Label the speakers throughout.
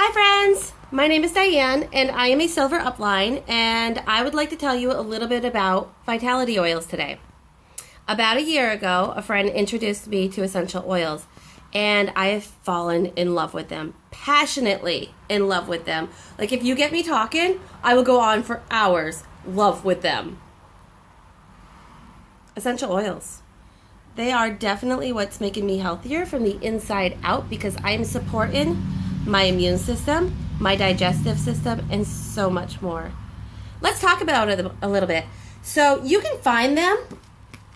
Speaker 1: Hi friends, my name is Diane and I am a silver upline, and I would like to tell you a little bit about vitality oils today. About a year ago, a friend introduced me to essential oils and I have fallen in love with them, passionately in love with them. Like if you get me talking, I will go on for hours, love with them. Essential oils. They are definitely what's making me healthier from the inside out because I am supporting my immune system, my digestive system, and so much more. Let's talk about it a little bit. So you can find them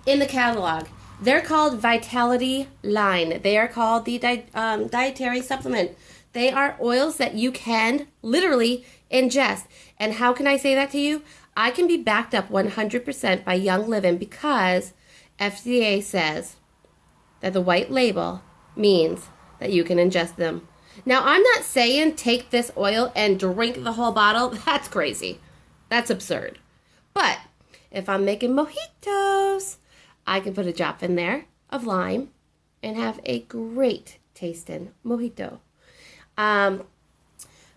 Speaker 1: in the catalog. They're called Vitality Line. They are called the dietary supplement. They are oils that you can literally ingest. And how can I say that to you? I can be backed up 100% by Young Living because FDA says that the white label means that you can ingest them. Now, I'm not saying take this oil and drink the whole bottle. That's crazy. That's absurd. But if I'm making mojitos, I can put a drop in there of lime and have a great tasting mojito. But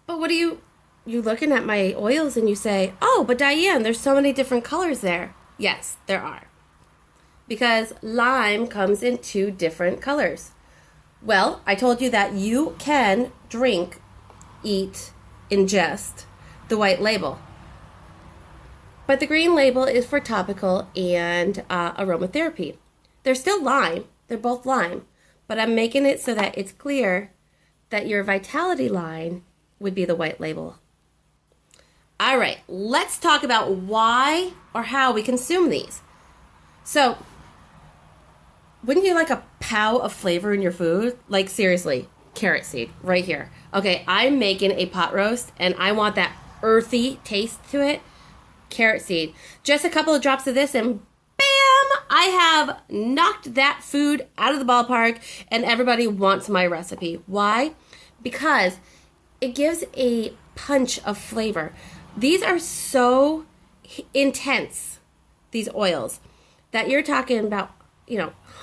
Speaker 1: what are you looking at my oils and you say, oh, but Diane, there's so many different colors there. Yes, there are. Because lime comes in 2 different colors. Well, I told you that you can drink, eat, ingest the white label. But the green label is for topical and aromatherapy. They're still lime. They're both lime. But I'm making it so that it's clear that your Vitality line would be the white label. All right, let's talk about why or how we consume these. So, wouldn't you like a pow of flavor in your food? Like seriously, carrot seed right here. Okay, I'm making a pot roast and I want that earthy taste to it. Carrot seed. Just a couple of drops of this and bam! I have knocked that food out of the ballpark and everybody wants my recipe. Why? Because it gives a punch of flavor. These are so intense, these oils, that you're talking about,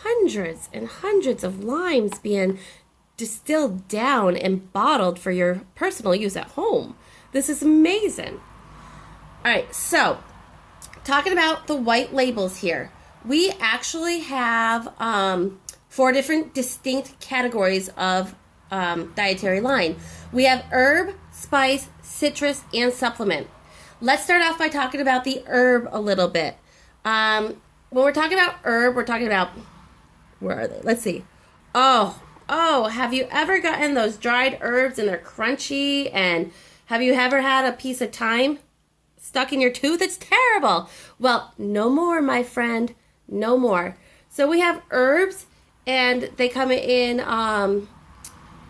Speaker 1: hundreds and hundreds of limes being distilled down and bottled for your personal use at home. This is amazing. All right, so talking about the white labels here, we actually have 4 different distinct categories of dietary line. We have herb, spice, citrus, and supplement. Let's start off by talking about the herb a little bit. When we're talking about herb, we're talking about, where are they? Let's see. Oh, have you ever gotten those dried herbs and they're crunchy? And have you ever had a piece of thyme stuck in your tooth? It's terrible. Well, no more, my friend. No more. So we have herbs and they come in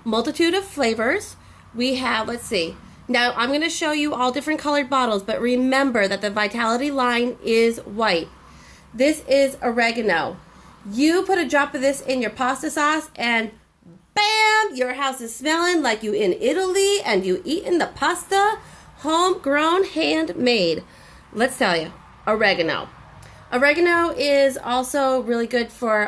Speaker 1: multitude of flavors. We have, let's see. Now, I'm going to show you all different colored bottles, but remember that the Vitality line is white. This is oregano. You put a drop of this in your pasta sauce and bam, your house is smelling like you in Italy and you eating the pasta homegrown, handmade. Let's tell you, oregano. Oregano is also really good for,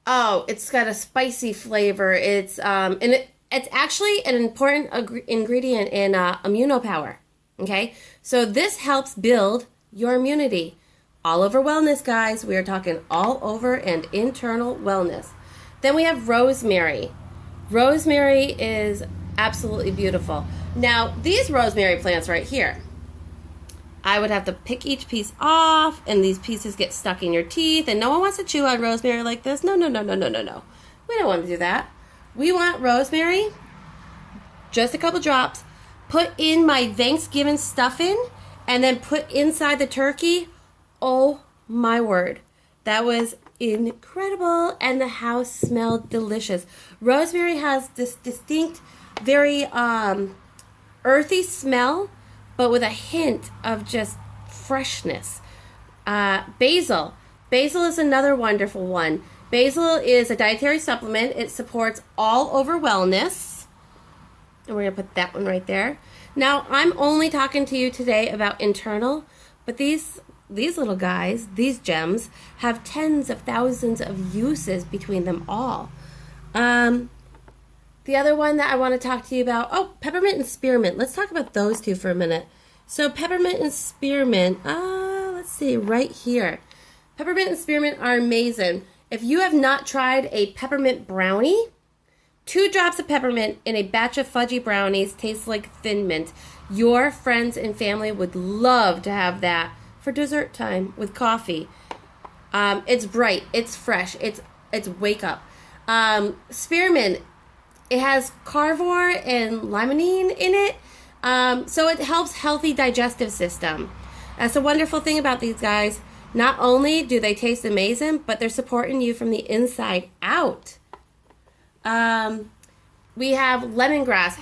Speaker 1: it's got a spicy flavor. It's actually an important ingredient in immunopower. Okay, so this helps build your immunity. All over wellness, guys. We are talking all over and internal wellness. Then we have rosemary. Rosemary is absolutely beautiful. Now, these rosemary plants right here, I would have to pick each piece off, and these pieces get stuck in your teeth, and no one wants to chew on rosemary like this. No. We don't want to do that. We want rosemary, just a couple drops, put in my Thanksgiving stuffing, and then put inside the turkey. Oh my word. That was incredible, and the house smelled delicious. Rosemary has this distinct, very earthy smell, but with a hint of just freshness. Basil. Basil is another wonderful one. Basil is a dietary supplement. It supports all over wellness. And we're going to put that one right there. Now, I'm only talking to you today about internal, but these little guys, these gems, have tens of thousands of uses between them all. The other one that I want to talk to you about, oh, peppermint and spearmint. Let's talk about those two for a minute. So peppermint and spearmint, let's see, right here. Peppermint and spearmint are amazing. If you have not tried a peppermint brownie, 2 drops of peppermint in a batch of fudgy brownies tastes like Thin Mint. Your friends and family would love to have that for dessert time with coffee. It's bright, it's fresh, it's wake up. Spearmint, it has carvor and limonene in it, so it helps healthy digestive system. That's the wonderful thing about these guys. Not only do they taste amazing, but they're supporting you from the inside out. We have lemongrass.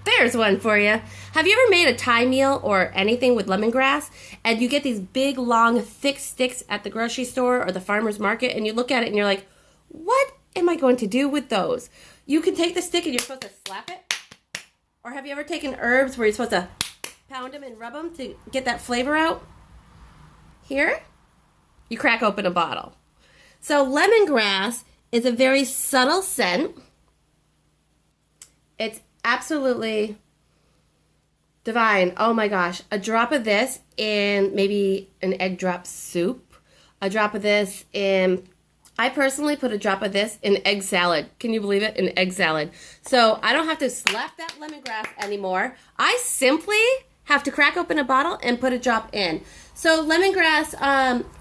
Speaker 1: There's one for you. Have you ever made a Thai meal or anything with lemongrass and you get these big, long, thick sticks at the grocery store or the farmer's market and you look at it and you're like, what am I going to do with those? You can take the stick and you're supposed to slap it. Or have you ever taken herbs where you're supposed to pound them and rub them to get that flavor out? Here, you crack open a bottle. So lemongrass is a very subtle scent. It's absolutely divine. Oh my gosh. A drop of this in maybe an egg drop soup. A drop of this in, I personally put a drop of this in egg salad. Can you believe it? In egg salad. So I don't have to slap that lemongrass anymore. I simply have to crack open a bottle and put a drop in. So lemongrass,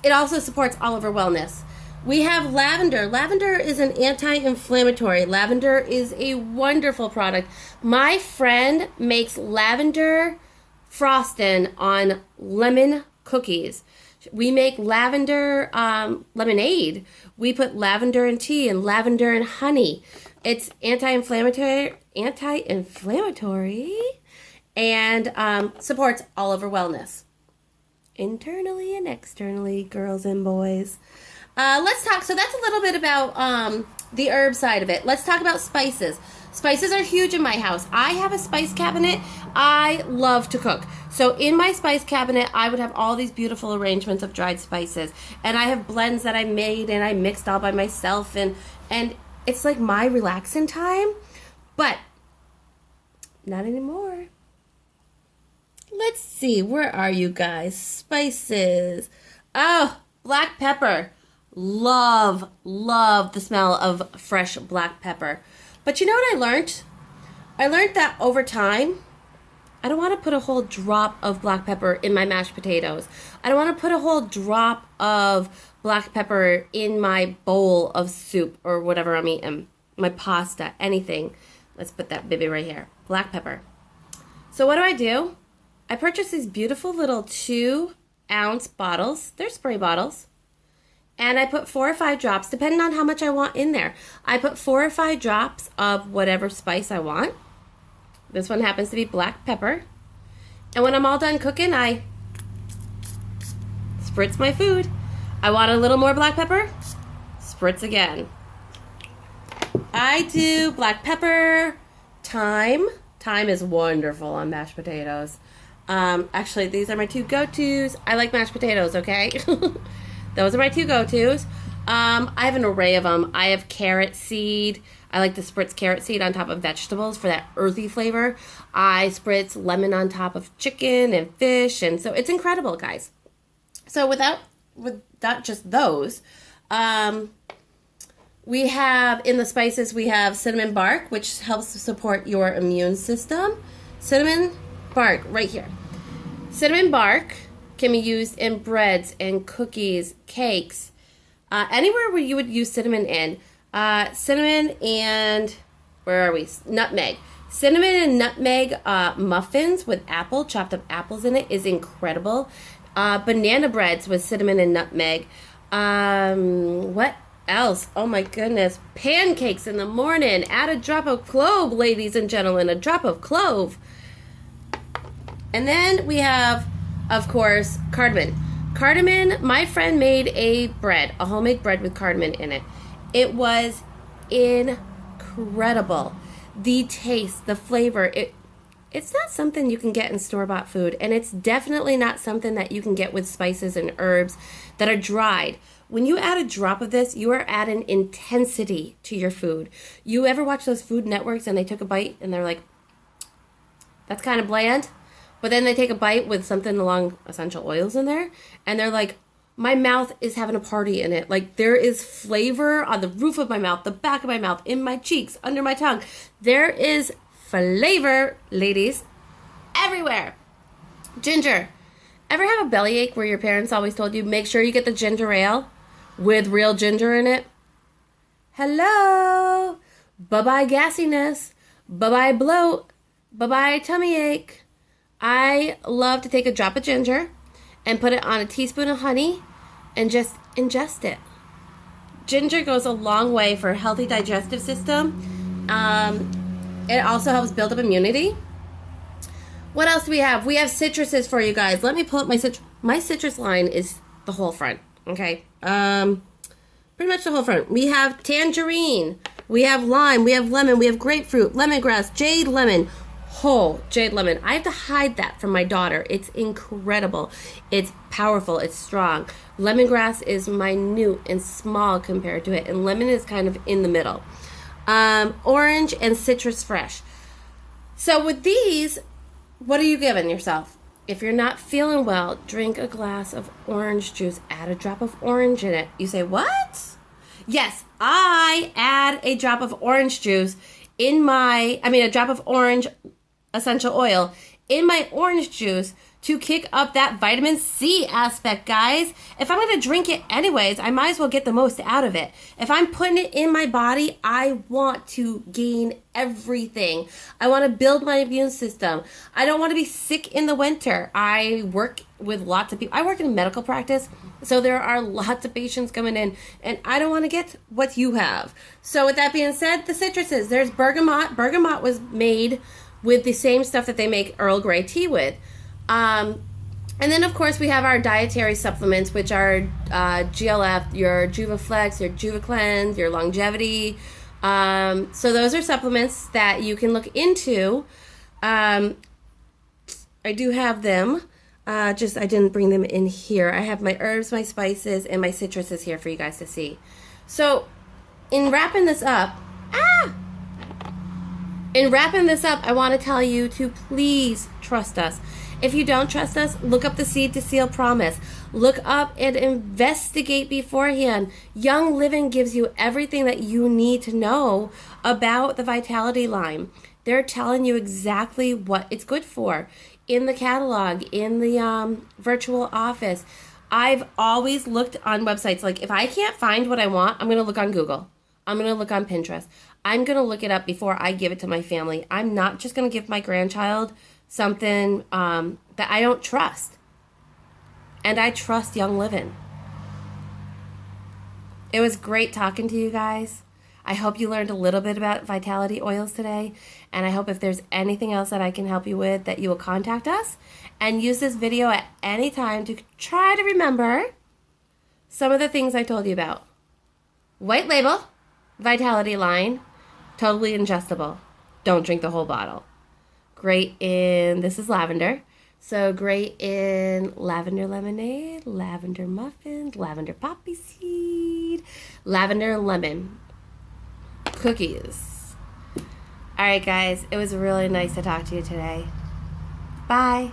Speaker 1: it also supports all of our wellness. We have lavender. Lavender is an anti-inflammatory. Lavender is a wonderful product. My friend makes lavender frosting on lemon cookies. We make lavender lemonade. We put lavender in tea and lavender in honey. It's anti-inflammatory, and supports all of our wellness. Internally and externally, girls and boys. Let's talk, so that's a little bit about the herb side of it. Let's talk about spices. Spices are huge in my house. I have a spice cabinet. I love to cook. So in my spice cabinet, I would have all these beautiful arrangements of dried spices. And I have blends that I made and I mixed all by myself. And it's like my relaxing time. But not anymore. Let's see. Where are you guys? Spices. Oh, black pepper. Love the smell of fresh black pepper. But you know what I learned? I learned that over time, I don't want to put a whole drop of black pepper in my mashed potatoes. I don't want to put a whole drop of black pepper in my bowl of soup or whatever I'm eating. My pasta, anything. Let's put that baby right here. Black pepper. So what do? I purchased these beautiful little 2-ounce bottles. They're spray bottles. And I put 4 or 5 drops, depending on how much I want in there. I put 4 or 5 drops of whatever spice I want. This one happens to be black pepper. And when I'm all done cooking, I spritz my food. I want a little more black pepper, spritz again. I do black pepper, thyme. Thyme is wonderful on mashed potatoes. Actually, these are my 2 go-tos. I like mashed potatoes, okay? Those are my 2 go-tos. I have an array of them. I have carrot seed. I like to spritz carrot seed on top of vegetables for that earthy flavor. I spritz lemon on top of chicken and fish. And so it's incredible, guys. So without just those, we have, in the spices, we have cinnamon bark, which helps support your immune system. Cinnamon bark, right here. Cinnamon bark can be used in breads and cookies, cakes, anywhere where you would use cinnamon in. Cinnamon and, where are we? Nutmeg. Cinnamon and nutmeg muffins with chopped up apples in it is incredible. Banana breads with cinnamon and nutmeg. What else? Oh my goodness. Pancakes in the morning. Add a drop of clove, ladies and gentlemen. A drop of clove. And then we have, of course, cardamom. Cardamom, my friend made a homemade bread with cardamom in it. It was incredible. The taste, the flavor, it's not something you can get in store-bought food, and it's definitely not something that you can get with spices and herbs that are dried. When you add a drop of this, you are adding intensity to your food. You ever watch those Food Networks and they took a bite and they're like, that's kind of bland? But then they take a bite with something along essential oils in there and they're like, my mouth is having a party in it. Like, there is flavor on the roof of my mouth, the back of my mouth, in my cheeks, under my tongue. There is flavor, ladies, everywhere. Ginger. Ever have a bellyache where your parents always told you, make sure you get the ginger ale with real ginger in it? Hello. Bye-bye gassiness. Bye-bye bloat. Bye-bye tummy ache. I love to take a drop of ginger and put it on a teaspoon of honey and just ingest it. Ginger goes a long way for a healthy digestive system. It also helps build up immunity. What else do we have? We have citruses for you guys. Let me pull up my citrus. My citrus line is the whole front, okay? Pretty much the whole front. We have tangerine. We have lime. We have lemon. We have grapefruit, lemongrass, jade lemon, whole jade lemon. I have to hide that from my daughter. It's incredible. It's powerful. It's strong. Lemongrass is minute and small compared to it, and lemon is kind of in the middle. Orange and citrus fresh. So with these, what are you giving yourself? If you're not feeling well, drink a glass of orange juice. Add a drop of orange in it. You say, what? Yes, I add a drop of orange juice a drop of orange essential oil in my orange juice to kick up that vitamin C aspect, guys. If I'm going to drink it anyways, I might as well get the most out of it. If I'm putting it in my body, I want to gain everything. I want to build my immune system. I don't want to be sick in the winter. I work with lots of people. I work in a medical practice, so there are lots of patients coming in, and I don't want to get what you have. So with that being said, the citruses, there's bergamot. Bergamot was made with the same stuff that they make Earl Grey tea with. And then, of course, we have our dietary supplements, which are GLF, your Juvaflex, your Juvacleanse, your Longevity. So those are supplements that you can look into. I do have them. I didn't bring them in here. I have my herbs, my spices, and my citruses here for you guys to see. So in wrapping this up, I want to tell you to please trust us. If you don't trust us, look up the Seed to Seal Promise. Look up and investigate beforehand. Young Living gives you everything that you need to know about the Vitality line. They're telling you exactly what it's good for in the catalog, in the virtual office. I've always looked on websites. Like, if I can't find what I want, I'm going to look on Google. I'm going to look on Pinterest. I'm going to look it up before I give it to my family. I'm not just going to give my grandchild something that I don't trust. And I trust Young Living. It was great talking to you guys. I hope you learned a little bit about Vitality oils today. And I hope if there's anything else that I can help you with, that you will contact us and use this video at any time to try to remember some of the things I told you about. White label, Vitality line, totally ingestible. Don't drink the whole bottle. Great in, this is lavender. So great in lavender lemonade, lavender muffins, lavender poppy seed, lavender lemon cookies. All right, guys, it was really nice to talk to you today. Bye.